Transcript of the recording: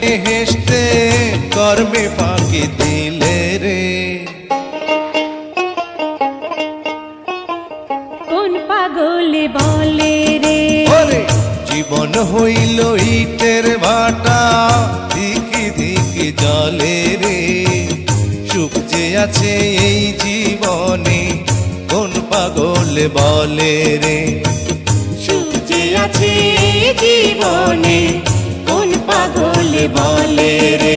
হেসতে কর্মে ফাঁকি দিলে রে। কোন পাগলে বলে রে ওরে জীবন হইল ইটের ভাটা, ধিকি ধিকি জলে রে। সুখ যে আছে এই জীবনে কোন পাগলে বলে রে। সুখ যে আছে জীবনে কোন পাগলে বলে রে।